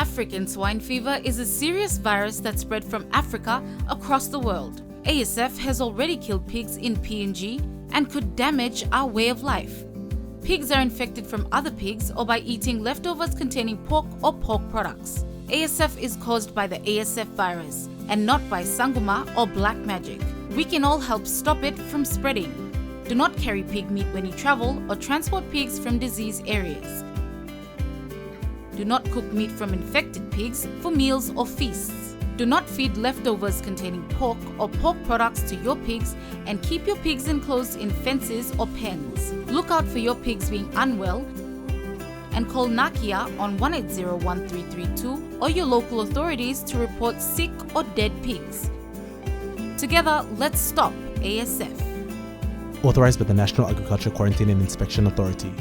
African swine fever is a serious virus that spread from Africa across the world. ASF has already killed pigs in PNG and could damage our way of life. Pigs are infected from other pigs or by eating leftovers containing pork or pork products. ASF is caused by the ASF virus and not by sanguma or black magic. We can all help stop it from spreading. Do not carry pig meat when you travel or transport pigs from disease areas. Do not cook meat from infected pigs for meals or feasts. Do not feed leftovers containing pork or pork products to your pigs, and keep your pigs enclosed in fences or pens. Look out for your pigs being unwell and call Nakia on 180-1332 or your local authorities to report sick or dead pigs. Together, let's stop ASF. Authorized by the National Agriculture Quarantine and Inspection Authority.